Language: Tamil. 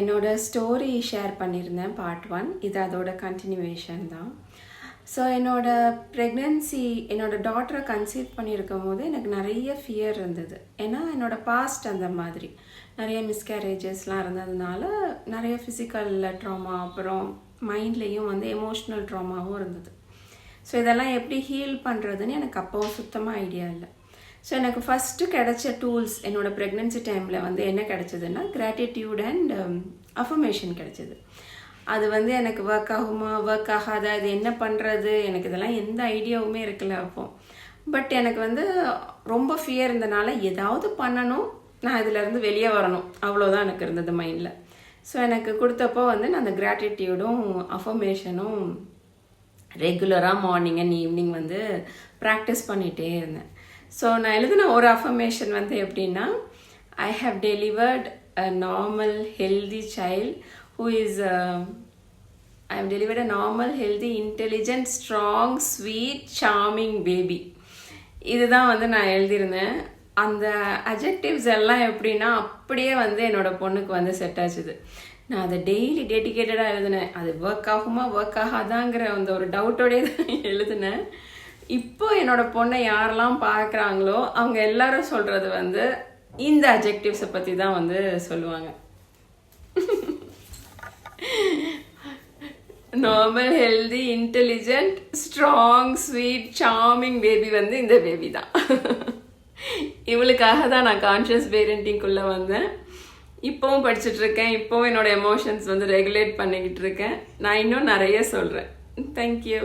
என்னோட ஸ்டோரி ஷேர் பண்ணியிருந்தேன் பார்ட் 1. இது அதோட கண்டினியூவேஷன் தான். ஸோ என்னோட ப்ரெக்னென்சி என்னோட டாட்டரை கன்சீவ் பண்ணியிருக்கும் போது எனக்கு நிறைய ஃபியர் இருந்தது. ஏன்னா என்னோட பாஸ்ட் அந்த மாதிரி நிறைய மிஸ்கேரேஜஸ்லாம் இருந்ததுனால நிறைய ஃபிசிக்கல் ட்ராமா, அப்புறம் மைண்ட்லேயும் வந்து எமோஷ்னல் ட்ராமாவும் இருந்தது. ஸோ இதெல்லாம் எப்படி ஹீல் பண்ணுறதுன்னு எனக்கு அப்போவும் சுத்தமாக ஐடியா இல்லை. ஸோ எனக்கு ஃபஸ்ட்டு கிடைச்ச டூல்ஸ் என்னோட ப்ரெக்னென்சி டைமில் வந்து என்ன கிடைச்சதுன்னா கிராட்டிடியூட் அண்ட் அஃபர்மேஷன் கிடைச்சது. அது வந்து எனக்கு ஒர்க் ஆகுமா ஒர்க் ஆகாதா, இது என்ன பண்ணுறது, எனக்கு இதெல்லாம் எந்த ஐடியாவுமே இருக்கல அப்போ. பட் எனக்கு வந்து ரொம்ப ஃபியர் இருந்தனால ஏதாவது பண்ணணும், நான் இதிலேருந்து வெளியே வரணும், அவ்வளோதான் எனக்கு இருந்தது மைண்டில். ஸோ எனக்கு கொடுத்தப்போ வந்து நான் அந்த கிராட்டிடியூடும் அஃபர்மேஷனும் ரெகுலராக மார்னிங் அண்ட் ஈவினிங் வந்து ப்ராக்டிஸ் பண்ணிகிட்டே இருந்தேன். ஸோ நான் எழுதின ஒரு அஃபர்மேஷன் வந்து எப்படின்னா, I have delivered a normal healthy child who is I have delivered a normal, healthy, intelligent, strong, sweet, charming baby. இதுதான் வந்து நான் எழுதியிருந்தேன். அந்த அட்ஜெக்டிவ்ஸ் எல்லாம் எப்படின்னா அப்படியே வந்து என்னோட பொண்ணுக்கு வந்து செட் ஆச்சுது. நான் அதை டெய்லி டெடிக்கேட்டடாக எழுதினேன். அது ஒர்க் ஆகுமா ஒர்க் ஆகாதாங்கிற அந்த ஒரு டவுட்டோடே தான் எழுதினேன். இப்போ என்னோட பொண்ணை யாரெல்லாம் பார்க்குறாங்களோ அவங்க எல்லாரும் சொல்கிறது வந்து இந்த அட்ஜெக்டிவ்ஸை பற்றி தான் வந்து சொல்லுவாங்க. Normal, healthy, intelligent, strong, sweet, charming baby வந்து இந்த பேபி தான். இவளுக்காக தான் நான் கான்ஷியஸ் பேரண்டிங்குள்ளே வந்தேன். இப்போவும் படிச்சுட்ருக்கேன். இப்போவும் என்னோட எமோஷன்ஸ் வந்து ரெகுலேட் பண்ணிக்கிட்டு இருக்கேன். நான் இன்னும் நிறைய சொல்கிறேன். தேங்க்யூ.